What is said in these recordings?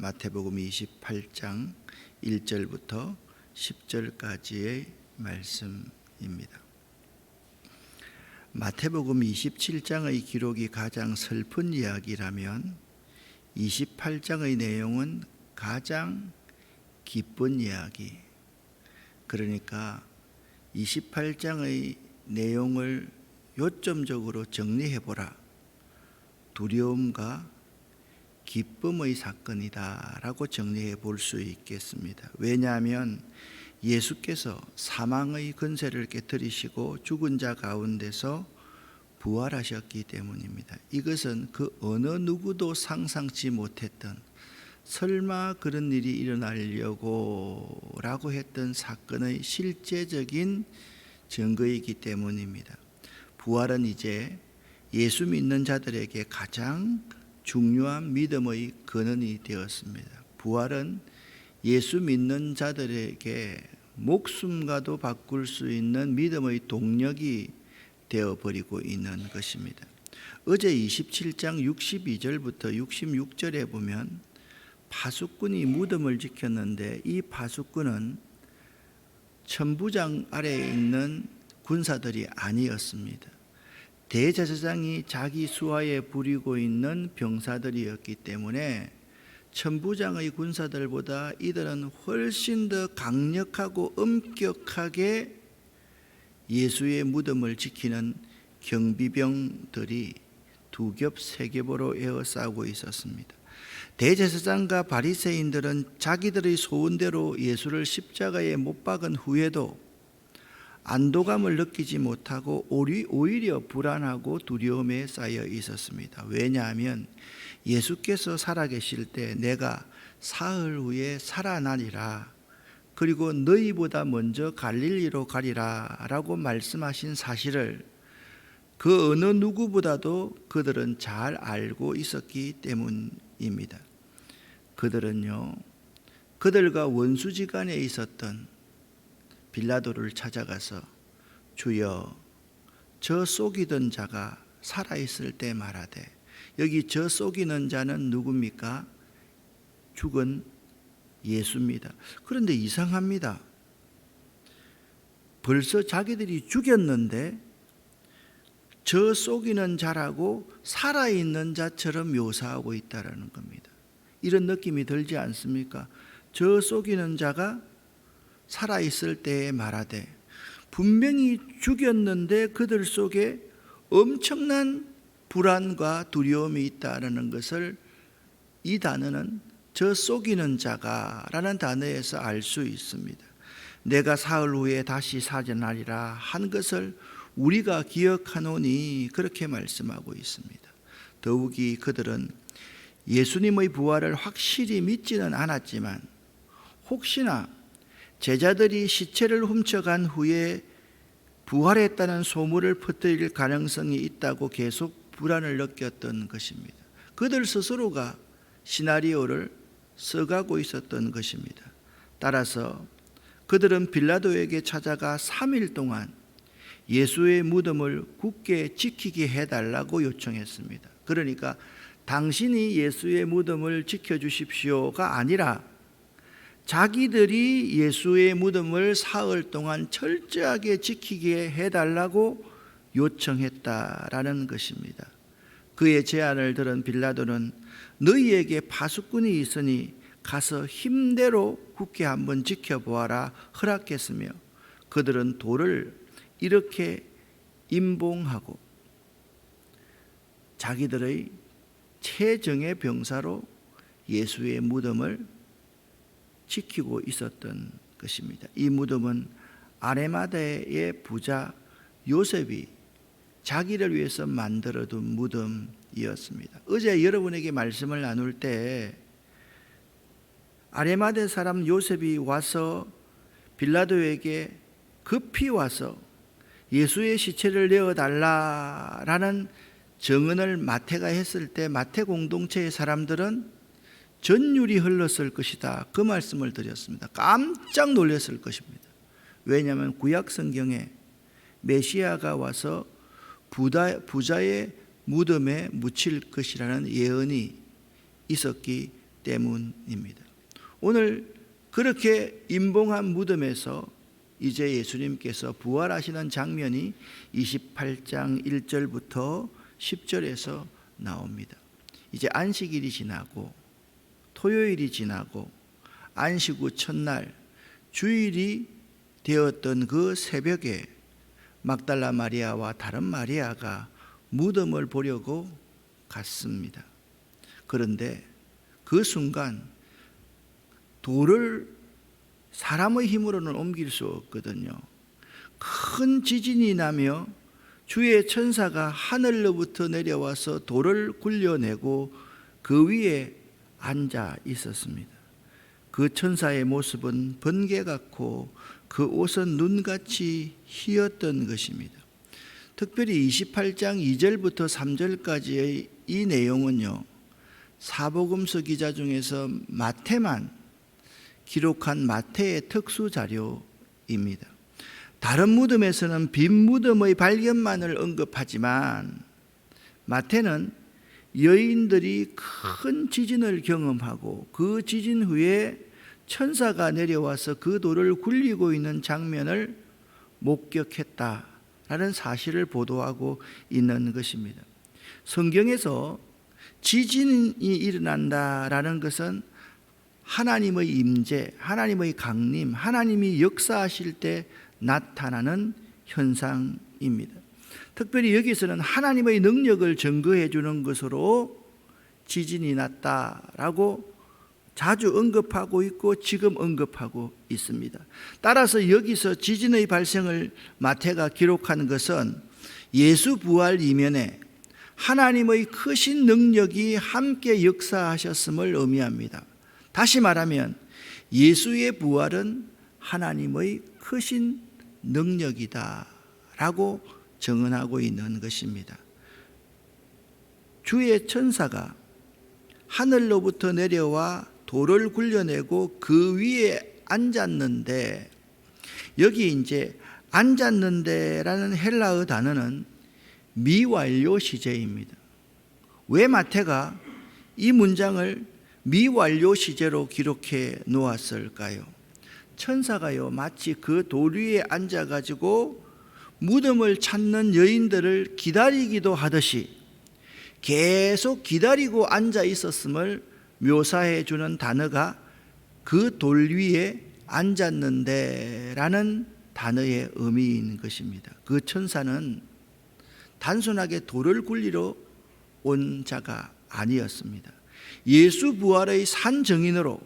마태복음 28장 1절부터 10절까지의 말씀입니다. 마태복음 27장의 기록이 가장 슬픈 이야기라면 28장의 내용은 가장 기쁜 이야기. 그러니까 28장의 내용을 요점적으로 정리해보라. 두려움과 기쁨의 사건이다 라고 정리해 볼 수 있겠습니다. 왜냐하면 예수께서 사망의 권세를 깨뜨리시고 죽은 자 가운데서 부활하셨기 때문입니다. 이것은 그 어느 누구도 상상치 못했던, 설마 그런 일이 일어나려고 라고 했던 사건의 실제적인 증거이기 때문입니다. 부활은 이제 예수 믿는 자들에게 가장 중요한 믿음의 근원이 되었습니다. 부활은 예수 믿는 자들에게 목숨과도 바꿀 수 있는 믿음의 동력이 되어버리고 있는 것입니다. 어제 27장 62절부터 66절에 보면 파수꾼이 무덤을 지켰는데 이 파수꾼은 천부장 아래에 있는 군사들이 아니었습니다. 대제사장이 자기 수하에 부리고 있는 병사들이었기 때문에 천부장의 군사들보다 이들은 훨씬 더 강력하고 엄격하게 예수의 무덤을 지키는 경비병들이 두 겹, 세 겹으로 에워싸고 있었습니다. 대제사장과 바리새인들은 자기들의 소원대로 예수를 십자가에 못 박은 후에도 안도감을 느끼지 못하고 오히려 불안하고 두려움에 쌓여 있었습니다. 왜냐하면 예수께서 살아계실 때 내가 사흘 후에 살아나리라, 그리고 너희보다 먼저 갈릴리로 가리라 라고 말씀하신 사실을 그 어느 누구보다도 그들은 잘 알고 있었기 때문입니다. 그들은요, 그들과 원수지간에 있었던 빌라도를 찾아가서 주여, 저 속이던 자가 살아있을 때 말하되, 여기 저 속이는 자는 누굽니까? 죽은 예수입니다. 그런데 이상합니다. 벌써 자기들이 죽였는데 저 속이는 자라고 살아있는 자처럼 묘사하고 있다는 겁니다. 이런 느낌이 들지 않습니까? 저 속이는 자가 살아있을 때에 말하되, 분명히 죽였는데 그들 속에 엄청난 불안과 두려움이 있다는 것을 이 단어는 저 속이는 자가 라는 단어에서 알 수 있습니다. 내가 사흘 후에 다시 살아나리라 한 것을 우리가 기억하노니 그렇게 말씀하고 있습니다. 더욱이 그들은 예수님의 부활을 확실히 믿지는 않았지만 혹시나 제자들이 시체를 훔쳐간 후에 부활했다는 소문을 퍼뜨릴 가능성이 있다고 계속 불안을 느꼈던 것입니다. 그들 스스로가 시나리오를 써가고 있었던 것입니다. 따라서 그들은 빌라도에게 찾아가 3일 동안 예수의 무덤을 굳게 지키게 해달라고 요청했습니다. 그러니까 당신이 예수의 무덤을 지켜주십시오가 아니라 자기들이 예수의 무덤을 사흘 동안 철저하게 지키게 해달라고 요청했다라는 것입니다. 그의 제안을 들은 빌라도는 너희에게 파수꾼이 있으니 가서 힘대로 굳게 한번 지켜보아라 허락했으며, 그들은 돌을 이렇게 임봉하고 자기들의 최정예 병사로 예수의 무덤을 지키고 있었던 것입니다. 이 무덤은 아레마다의 부자 요셉이 자기를 위해서 만들어둔 무덤이었습니다. 어제 여러분에게 말씀을 나눌 때 아레마다 사람 요셉이 와서 빌라도에게 급히 와서 예수의 시체를 내어달라라는 정언을 마태가 했을 때 마태 공동체의 사람들은 전율이 흘렀을 것이다, 그 말씀을 드렸습니다. 깜짝 놀랐을 것입니다. 왜냐하면 구약 성경에 메시아가 와서 부자의 무덤에 묻힐 것이라는 예언이 있었기 때문입니다. 오늘 그렇게 임봉한 무덤에서 이제 예수님께서 부활하시는 장면이 28장 1절부터 10절에서 나옵니다. 이제 안식일이 지나고 토요일이 지나고 안식 후 첫날 주일이 되었던 그 새벽에 막달라 마리아와 다른 마리아가 무덤을 보려고 갔습니다. 그런데 그 순간 돌을 사람의 힘으로는 옮길 수 없거든요. 큰 지진이 나며 주의 천사가 하늘로부터 내려와서 돌을 굴려내고 그 위에 앉아 있었습니다. 그 천사의 모습은 번개 같고 그 옷은 눈같이 희었던 것입니다. 특별히 28장 2절부터 3절까지의 이 내용은요, 사복음서 기자 중에서 마태만 기록한 마태의 특수 자료입니다. 다른 무덤에서는 빈 무덤의 발견만을 언급하지만 마태는 여인들이 큰 지진을 경험하고 그 지진 후에 천사가 내려와서 그 돌을 굴리고 있는 장면을 목격했다라는 사실을 보도하고 있는 것입니다. 성경에서 지진이 일어난다라는 것은 하나님의 임재, 하나님의 강림, 하나님이 역사하실 때 나타나는 현상입니다. 특별히 여기서는 하나님의 능력을 증거해 주는 것으로 지진이 났다라고 자주 언급하고 있고 지금 언급하고 있습니다. 따라서 여기서 지진의 발생을 마태가 기록한 것은 예수 부활 이면에 하나님의 크신 능력이 함께 역사하셨음을 의미합니다. 다시 말하면 예수의 부활은 하나님의 크신 능력이다 라고 증언하고 있는 것입니다. 주의 천사가 하늘로부터 내려와 돌을 굴려내고 그 위에 앉았는데, 여기 이제 앉았는데라는 헬라어 단어는 미완료 시제입니다. 왜 마태가 이 문장을 미완료 시제로 기록해 놓았을까요? 천사가요, 마치 그 돌 위에 앉아가지고 무덤을 찾는 여인들을 기다리기도 하듯이 계속 기다리고 앉아 있었음을 묘사해 주는 단어가 그 돌 위에 앉았는데 라는 단어의 의미인 것입니다. 그 천사는 단순하게 돌을 굴리러 온 자가 아니었습니다. 예수 부활의 산 증인으로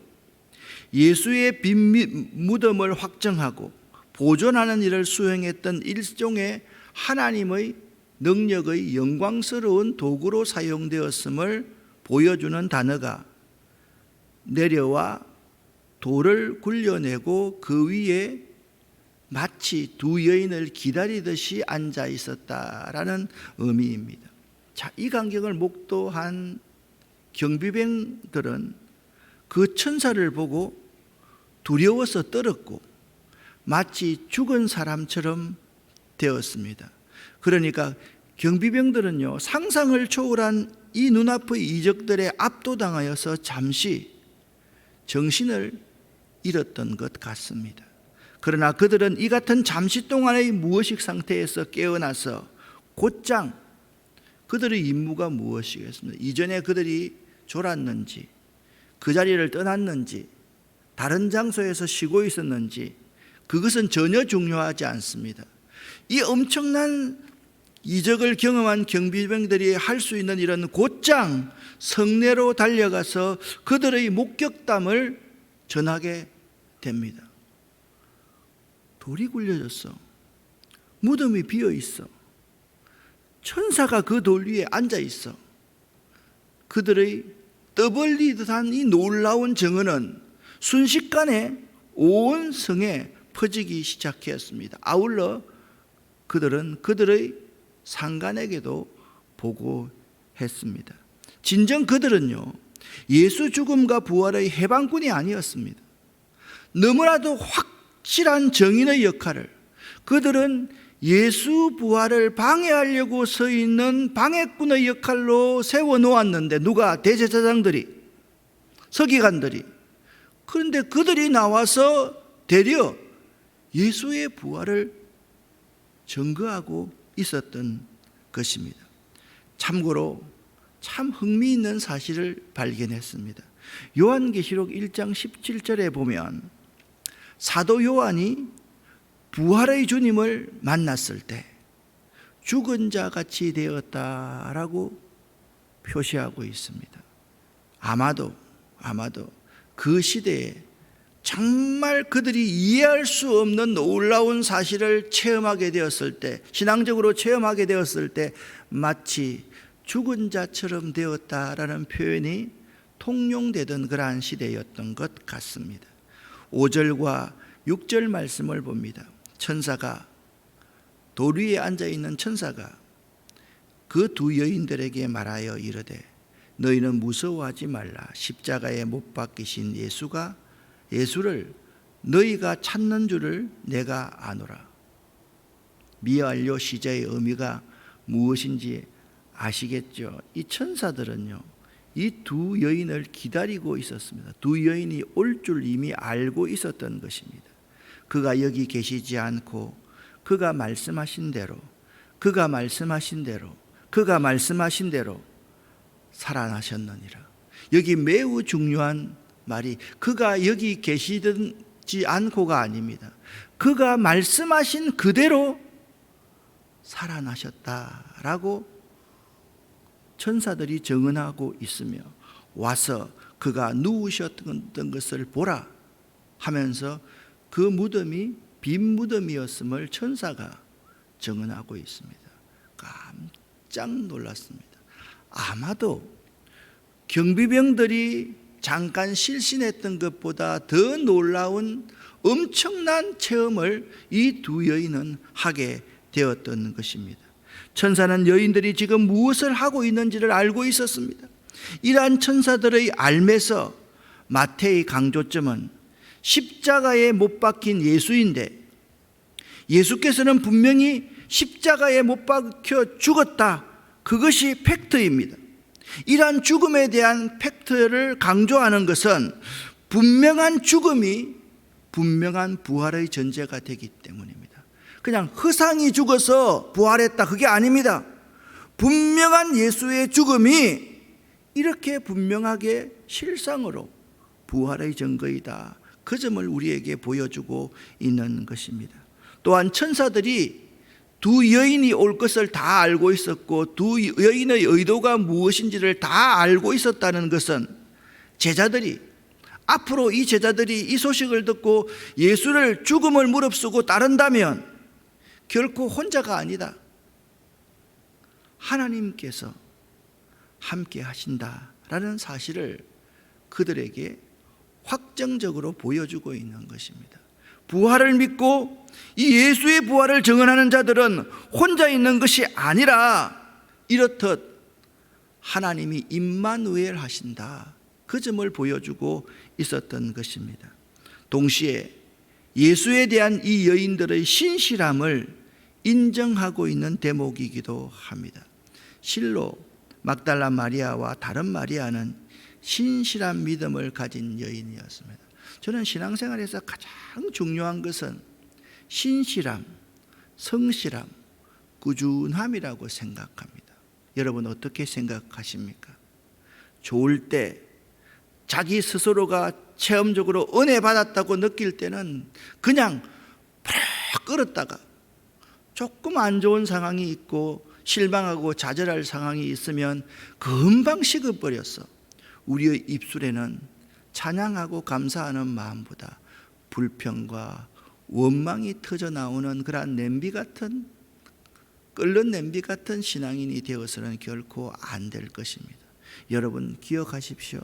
예수의 빈 무덤을 확정하고 보존하는 일을 수행했던 일종의 하나님의 능력의 영광스러운 도구로 사용되었음을 보여주는 단어가 내려와 돌을 굴려내고 그 위에 마치 두 여인을 기다리듯이 앉아 있었다라는 의미입니다. 자, 이 광경을 목도한 경비병들은 그 천사를 보고 두려워서 떨었고 마치 죽은 사람처럼 되었습니다. 그러니까 경비병들은요, 상상을 초월한 이 눈앞의 이적들에 압도당하여서 잠시 정신을 잃었던 것 같습니다. 그러나 그들은 이 같은 잠시 동안의 무의식 상태에서 깨어나서 곧장 그들의 임무가 무엇이겠습니까? 이전에 그들이 졸았는지, 그 자리를 떠났는지, 다른 장소에서 쉬고 있었는지, 그것은 전혀 중요하지 않습니다. 이 엄청난 이적을 경험한 경비병들이 할 수 있는 일은 곧장 성내로 달려가서 그들의 목격담을 전하게 됩니다. 돌이 굴려졌어. 무덤이 비어 있어. 천사가 그 돌 위에 앉아 있어. 그들의 떠벌리듯한 이 놀라운 증언은 순식간에 온 성에 퍼지기 시작했습니다. 아울러 그들은 그들의 상관에게도 보고했습니다. 진정 그들은요, 예수 죽음과 부활의 해방군이 아니었습니다. 너무나도 확실한 정인의 역할을, 그들은 예수 부활을 방해하려고 서 있는 방해꾼의 역할로 세워놓았는데, 누가? 대제사장들이. 서기관들이. 그런데 그들이 나와서 되려 예수의 부활을 증거하고 있었던 것입니다. 참고로 참 흥미있는 사실을 발견했습니다. 요한계시록 1장 17절에 보면 사도 요한이 부활의 주님을 만났을 때 죽은 자 같이 되었다라고 표시하고 있습니다. 아마도 그 시대에 정말 그들이 이해할 수 없는 놀라운 사실을 체험하게 되었을 때, 신앙적으로 체험하게 되었을 때 마치 죽은 자처럼 되었다라는 표현이 통용되던 그러한 시대였던 것 같습니다. 5절과 6절 말씀을 봅니다. 천사가, 돌 위에 앉아있는 천사가 그 두 여인들에게 말하여 이르되 너희는 무서워하지 말라. 십자가에 못 박히신 예수를 너희가 찾는 줄을 내가 아노라. 미완료 시제의 의미가 무엇인지 아시겠죠? 이 천사들은요, 이 두 여인을 기다리고 있었습니다. 두 여인이 올 줄 이미 알고 있었던 것입니다. 그가 여기 계시지 않고 그가 말씀하신 대로 살아나셨느니라. 여기 매우 중요한 말이 그가 여기 계시지 않고가 아닙니다. 그가 말씀하신 그대로 살아나셨다라고 천사들이 증언하고 있으며, 와서 그가 누우셨던 것을 보라 하면서 그 무덤이 빈 무덤이었음을 천사가 증언하고 있습니다. 깜짝 놀랐습니다. 아마도 경비병들이 잠깐 실신했던 것보다 더 놀라운 엄청난 체험을 이 두 여인은 하게 되었던 것입니다. 천사는 여인들이 지금 무엇을 하고 있는지를 알고 있었습니다. 이러한 천사들의 알매서 마태의 강조점은 십자가에 못 박힌 예수인데, 예수께서는 분명히 십자가에 못 박혀 죽었다, 그것이 팩트입니다. 이러한 죽음에 대한 팩트를 강조하는 것은 분명한 죽음이 분명한 부활의 전제가 되기 때문입니다. 그냥 허상이 죽어서 부활했다, 그게 아닙니다. 분명한 예수의 죽음이 이렇게 분명하게 실상으로 부활의 증거이다, 그 점을 우리에게 보여주고 있는 것입니다. 또한 천사들이 두 여인이 올 것을 다 알고 있었고 두 여인의 의도가 무엇인지를 다 알고 있었다는 것은 앞으로 이 제자들이 이 소식을 듣고 예수를 죽음을 무릅쓰고 따른다면 결코 혼자가 아니다, 하나님께서 함께 하신다라는 사실을 그들에게 확정적으로 보여주고 있는 것입니다. 부활을 믿고 이 예수의 부활을 증언하는 자들은 혼자 있는 것이 아니라 이렇듯 하나님이 임마누엘 하신다, 그 점을 보여주고 있었던 것입니다. 동시에 예수에 대한 이 여인들의 신실함을 인정하고 있는 대목이기도 합니다. 실로 막달라 마리아와 다른 마리아는 신실한 믿음을 가진 여인이었습니다. 저는 신앙생활에서 가장 중요한 것은 신실함, 성실함, 꾸준함이라고 생각합니다. 여러분 어떻게 생각하십니까? 좋을 때 자기 스스로가 체험적으로 은혜 받았다고 느낄 때는 그냥 팍 끌었다가 조금 안 좋은 상황이 있고 실망하고 좌절할 상황이 있으면 금방 식어버렸어. 우리의 입술에는 찬양하고 감사하는 마음보다 불평과 원망이 터져 나오는 그러한 끓는 냄비 같은 신앙인이 되어서는 결코 안 될 것입니다. 여러분 기억하십시오.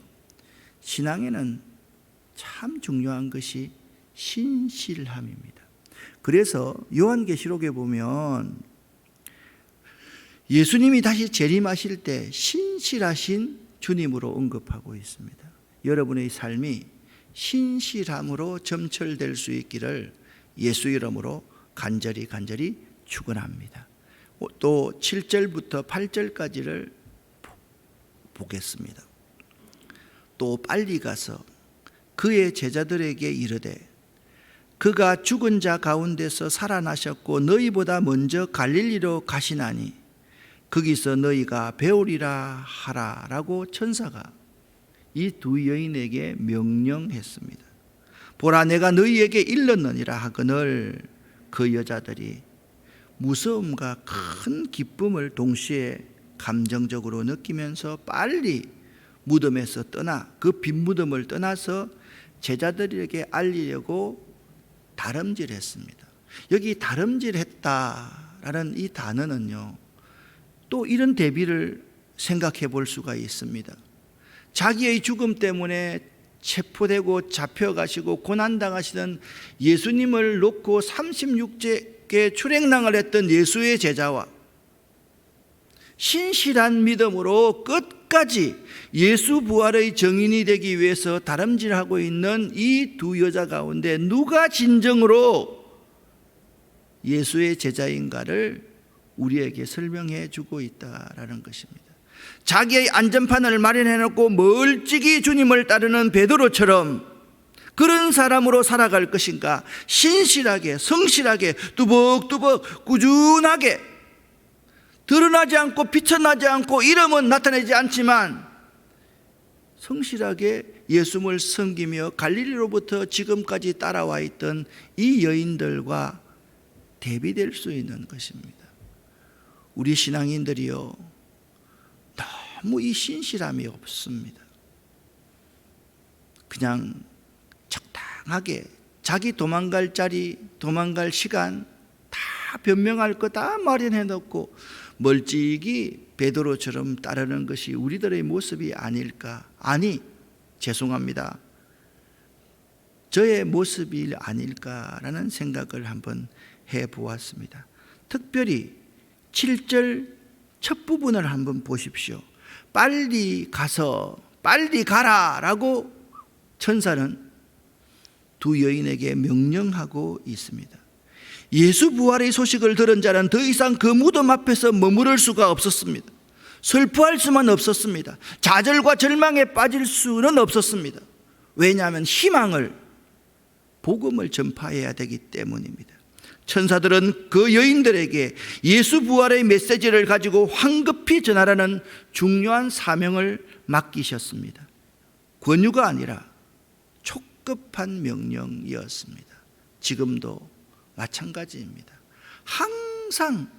신앙에는 참 중요한 것이 신실함입니다. 그래서 요한계시록에 보면 예수님이 다시 재림하실 때 신실하신 주님으로 언급하고 있습니다. 여러분의 삶이 신실함으로 점철될 수 있기를 예수 이름으로 간절히 축원합니다. 또 7절부터 8절까지를 보겠습니다. 또 빨리 가서 그의 제자들에게 이르되 그가 죽은 자 가운데서 살아나셨고 너희보다 먼저 갈릴리로 가시나니 거기서 너희가 배우리라 하라라고 천사가 이 두 여인에게 명령했습니다. 보라, 내가 너희에게 일렀느니라 하거늘 그 여자들이 무서움과 큰 기쁨을 동시에 감정적으로 느끼면서 빨리 무덤에서 떠나 그 빈 무덤을 떠나서 제자들에게 알리려고 다름질했습니다. 여기 다름질했다라는 이 단어는요, 또 이런 대비를 생각해 볼 수가 있습니다. 자기의 죽음 때문에 체포되고 잡혀가시고 고난당하시던 예수님을 놓고 36개 출행랑을 했던 예수의 제자와 신실한 믿음으로 끝까지 예수 부활의 증인이 되기 위해서 다름질하고 있는 이 두 여자 가운데 누가 진정으로 예수의 제자인가를 우리에게 설명해 주고 있다라는 것입니다. 자기의 안전판을 마련해 놓고 멀찍이 주님을 따르는 베드로처럼 그런 사람으로 살아갈 것인가, 신실하게 성실하게 뚜벅뚜벅 꾸준하게 드러나지 않고 비춰나지 않고 이름은 나타내지 않지만 성실하게 예수를 섬기며 갈릴리로부터 지금까지 따라와 있던 이 여인들과 대비될 수 있는 것입니다. 우리 신앙인들이요, 너무 이 신실함이 없습니다. 그냥 적당하게 자기 도망갈 자리, 도망갈 시간 다 변명할 거 다 마련해 놓고 멀찍이 베드로처럼 따르는 것이 우리들의 모습이 아닐까? 아니, 죄송합니다. 저의 모습이 아닐까라는 생각을 한번 해보았습니다. 특별히 7절 첫 부분을 한번 보십시오. 빨리 가서 빨리 가라라고 천사는 두 여인에게 명령하고 있습니다. 예수 부활의 소식을 들은 자는 더 이상 그 무덤 앞에서 머무를 수가 없었습니다. 슬퍼할 수만 없었습니다. 좌절과 절망에 빠질 수는 없었습니다. 왜냐하면 희망을, 복음을 전파해야 되기 때문입니다. 천사들은 그 여인들에게 예수 부활의 메시지를 가지고 황급히 전하라는 중요한 사명을 맡기셨습니다. 권유가 아니라 촉급한 명령이었습니다. 지금도 마찬가지입니다. 항상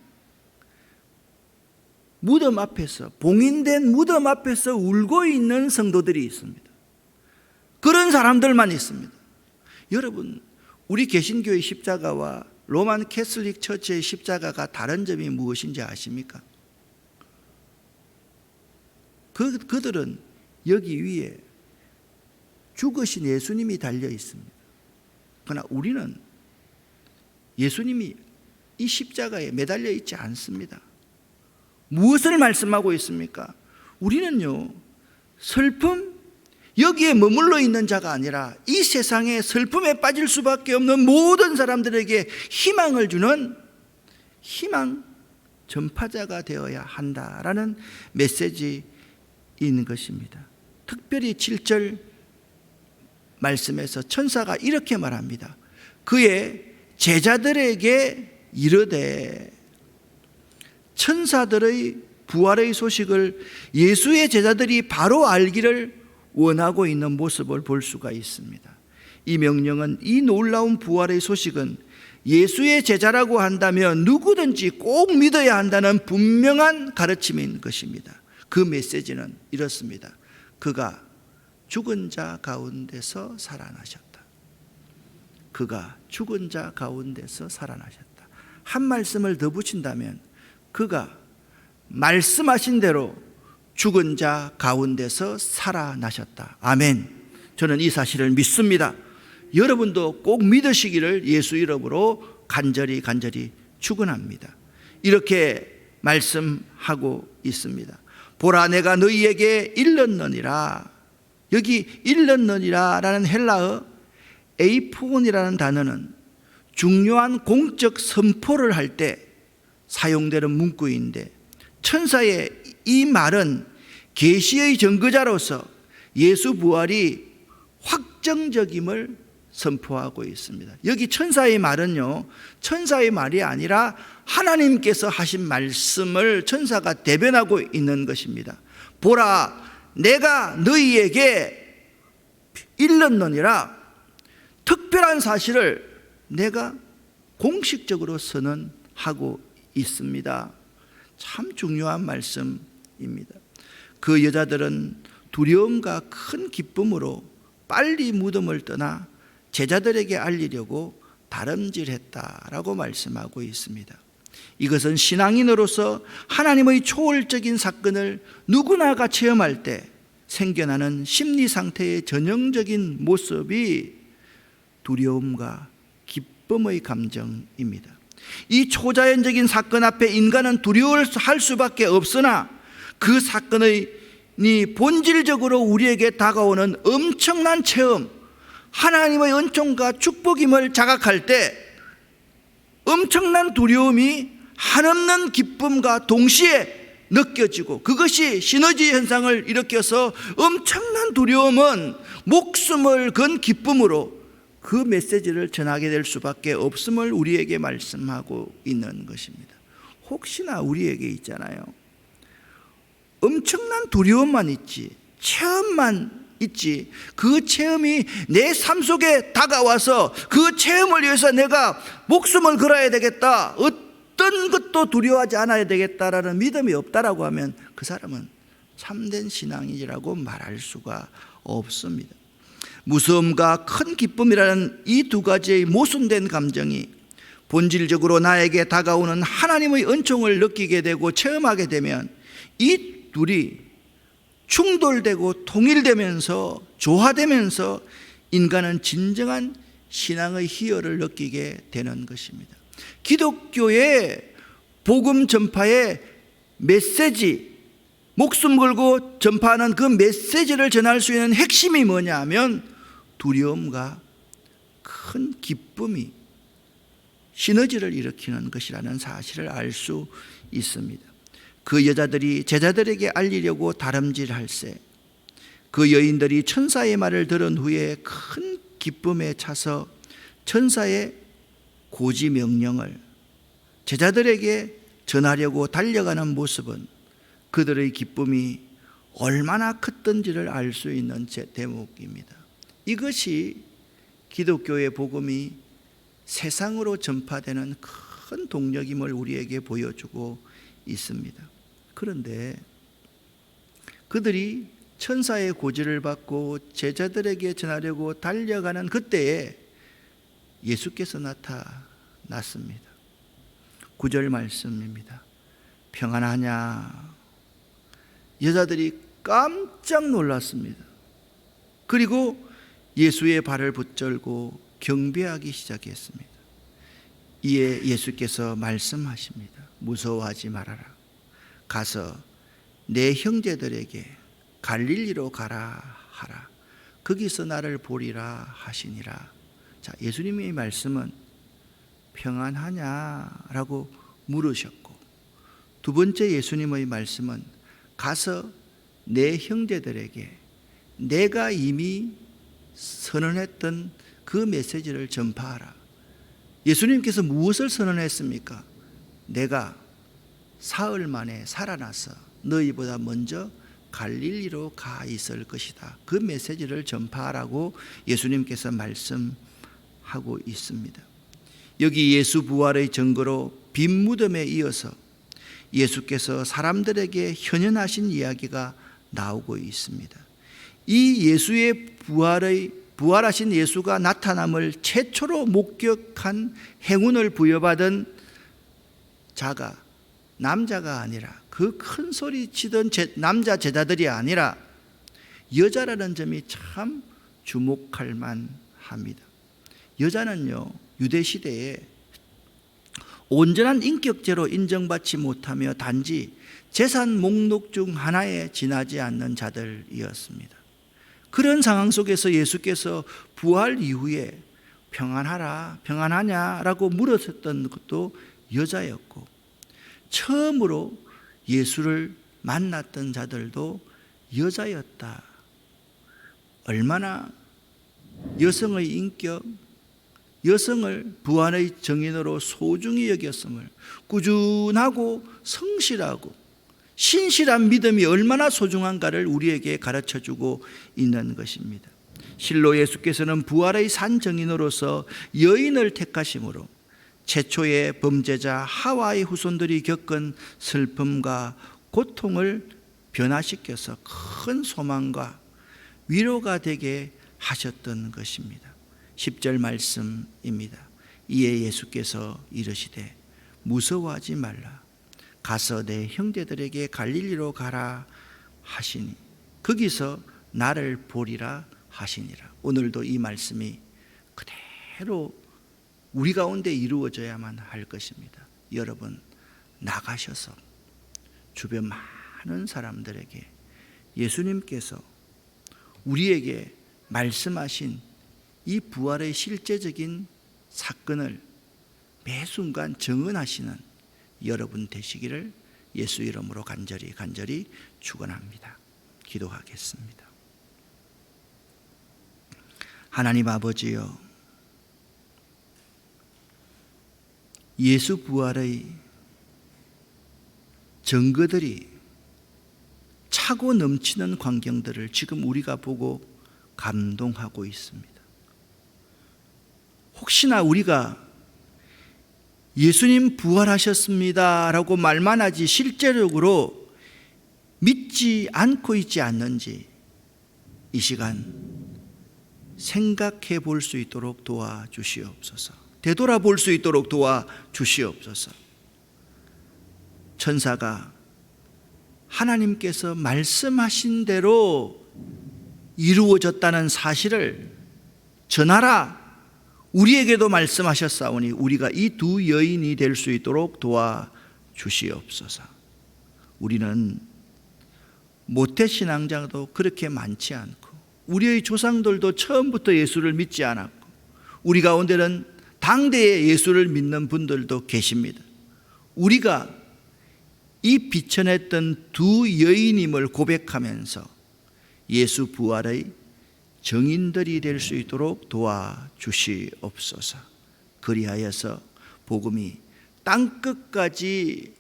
무덤 앞에서, 봉인된 무덤 앞에서 울고 있는 성도들이 있습니다. 그런 사람들만 있습니다. 여러분, 우리 개신교의 십자가와 로만 캐슬릭 처치의 십자가가 다른 점이 무엇인지 아십니까? 그들은 여기 위에 죽으신 예수님이 달려 있습니다. 그러나 우리는 예수님이 이 십자가에 매달려 있지 않습니다. 무엇을 말씀하고 있습니까? 우리는요, 슬픔, 여기에 머물러 있는 자가 아니라 이 세상에 슬픔에 빠질 수밖에 없는 모든 사람들에게 희망을 주는 희망 전파자가 되어야 한다라는 메시지인 것입니다. 특별히 7절 말씀에서 천사가 이렇게 말합니다. 그의 제자들에게 이르되, 천사들의 부활의 소식을 예수의 제자들이 바로 알기를 원하고 있는 모습을 볼 수가 있습니다. 이 명령은, 이 놀라운 부활의 소식은 예수의 제자라고 한다면 누구든지 꼭 믿어야 한다는 분명한 가르침인 것입니다. 그 메시지는 이렇습니다. 그가 죽은 자 가운데서 살아나셨다. 그가 죽은 자 가운데서 살아나셨다. 한 말씀을 더 붙인다면 그가 말씀하신 대로 죽은 자 가운데서 살아나셨다. 아멘. 저는 이 사실을 믿습니다. 여러분도 꼭 믿으시기를 예수 이름으로 간절히 축원합니다. 이렇게 말씀하고 있습니다. 보라, 내가 너희에게 일렀느니라. 여기 일렀느니라라는 헬라어 에이폰이라는 단어는 중요한 공적 선포를 할 때 사용되는 문구인데, 천사의 이 말은 계시의 증거자로서 예수 부활이 확정적임을 선포하고 있습니다. 여기 천사의 말은요, 천사의 말이 아니라 하나님께서 하신 말씀을 천사가 대변하고 있는 것입니다. 보라, 내가 너희에게 일렀느니라. 특별한 사실을 내가 공식적으로 선언하고 있습니다. 참 중요한 말씀입니다. 그 여자들은 두려움과 큰 기쁨으로 빨리 무덤을 떠나 제자들에게 알리려고 다름질했다라고 말씀하고 있습니다. 이것은 신앙인으로서 하나님의 초월적인 사건을 누구나가 체험할 때 생겨나는 심리 상태의 전형적인 모습이 두려움과 기쁨의 감정입니다. 이 초자연적인 사건 앞에 인간은 두려워할 수밖에 없으나 그 사건의 본질적으로 우리에게 다가오는 엄청난 체험, 하나님의 은총과 축복임을 자각할 때 엄청난 두려움이 한없는 기쁨과 동시에 느껴지고, 그것이 시너지 현상을 일으켜서 엄청난 두려움은 목숨을 건 기쁨으로 그 메시지를 전하게 될 수밖에 없음을 우리에게 말씀하고 있는 것입니다. 혹시나 우리에게 있잖아요, 엄청난 두려움만 있지, 체험만 있지, 그 체험이 내 삶 속에 다가와서 그 체험을 위해서 내가 목숨을 걸어야 되겠다, 어떤 것도 두려워하지 않아야 되겠다라는 믿음이 없다라고 하면 그 사람은 참된 신앙이라고 말할 수가 없습니다. 무서움과 큰 기쁨이라는 이 두 가지의 모순된 감정이 본질적으로 나에게 다가오는 하나님의 은총을 느끼게 되고 체험하게 되면 이 둘이 충돌되고 통일되면서 조화되면서 인간은 진정한 신앙의 희열을 느끼게 되는 것입니다. 기독교의 복음 전파의 메시지, 목숨 걸고 전파하는 그 메시지를 전할 수 있는 핵심이 뭐냐 하면 두려움과 큰 기쁨이 시너지를 일으키는 것이라는 사실을 알 수 있습니다. 그 여자들이 제자들에게 알리려고 다름질할세 그 여인들이 천사의 말을 들은 후에 큰 기쁨에 차서 천사의 고지 명령을 제자들에게 전하려고 달려가는 모습은 그들의 기쁨이 얼마나 컸던지를 알 수 있는 대목입니다. 이것이 기독교의 복음이 세상으로 전파되는 큰 동력임을 우리에게 보여주고 있습니다. 그런데 그들이 천사의 고지를 받고 제자들에게 전하려고 달려가는 그때에 예수께서 나타났습니다. 9절 말씀입니다. 평안하냐? 여자들이 깜짝 놀랐습니다. 그리고 예수의 발을 붙들고 경배하기 시작했습니다. 이에 예수께서 말씀하십니다. 무서워하지 말아라. 가서 내 형제들에게 갈릴리로 가라 하라. 거기서 나를 보리라 하시니라. 자, 예수님의 말씀은 평안하냐라고 물으셨고, 두 번째 예수님의 말씀은 가서 내 형제들에게 내가 이미 선언했던 그 메시지를 전파하라. 예수님께서 무엇을 선언했습니까? 내가 사흘 만에 살아나서 너희보다 먼저 갈릴리로 가 있을 것이다. 그 메시지를 전파하라고 예수님께서 말씀하고 있습니다. 여기 예수 부활의 증거로 빈 무덤에 이어서 예수께서 사람들에게 현현하신 이야기가 나오고 있습니다. 이 예수의 부활하신 예수가 나타남을 최초로 목격한 행운을 부여받은 자가 남자가 아니라, 그 큰 소리 치던 남자 제자들이 아니라 여자라는 점이 참 주목할 만합니다. 여자는요, 유대 시대에 온전한 인격체로 인정받지 못하며 단지 재산 목록 중 하나에 지나지 않는 자들이었습니다. 그런 상황 속에서 예수께서 부활 이후에 평안하라, 평안하냐라고 물었던 것도 여자였고, 처음으로 예수를 만났던 자들도 여자였다. 얼마나 여성의 인격, 여성을 부활의 정인으로 소중히 여겼음을, 꾸준하고 성실하고 신실한 믿음이 얼마나 소중한가를 우리에게 가르쳐주고 있는 것입니다. 실로 예수께서는 부활의 산 정인으로서 여인을 택하심으로 최초의 범죄자 하와의 후손들이 겪은 슬픔과 고통을 변화시켜서 큰 소망과 위로가 되게 하셨던 것입니다. 10절 말씀입니다. 이에 예수께서 이르시되 무서워하지 말라. 가서 내 형제들에게 갈릴리로 가라 하시니 거기서 나를 보리라 하시니라. 오늘도 이 말씀이 그대로 우리 가운데 이루어져야만 할 것입니다. 여러분, 나가셔서 주변 많은 사람들에게 예수님께서 우리에게 말씀하신 이 부활의 실제적인 사건을 매 순간 정언하시는 여러분 되시기를 예수 이름으로 간절히 축원합니다. 기도하겠습니다. 하나님 아버지여, 예수 부활의 증거들이 차고 넘치는 광경들을 지금 우리가 보고 감동하고 있습니다. 혹시나 우리가 예수님 부활하셨습니다 라고 말만 하지 실제적으로 믿지 않고 있지 않는지 이 시간 생각해 볼 수 있도록 도와주시옵소서. 되돌아볼 수 있도록 도와주시옵소서. 천사가 하나님께서 말씀하신 대로 이루어졌다는 사실을 전하라, 우리에게도 말씀하셨사오니 우리가 이 두 여인이 될 수 있도록 도와주시옵소서. 우리는 모태신앙자도 그렇게 많지 않고 우리의 조상들도 처음부터 예수를 믿지 않았고 우리 가운데는 당대에 예수를 믿는 분들도 계십니다. 우리가 이 비천했던 두 여인임을 고백하면서 예수 부활의 정인들이 될 수 있도록 도와주시옵소서. 그리하여서 복음이 땅끝까지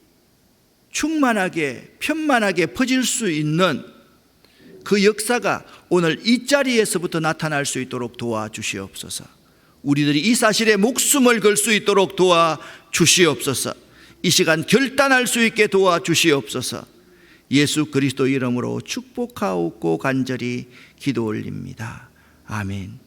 충만하게 편만하게 퍼질 수 있는 그 역사가 오늘 이 자리에서부터 나타날 수 있도록 도와주시옵소서. 우리들이 이 사실에 목숨을 걸 수 있도록 도와주시옵소서. 이 시간 결단할 수 있게 도와주시옵소서. 예수 그리스도 이름으로 축복하옵고 간절히 기도 올립니다. 아멘.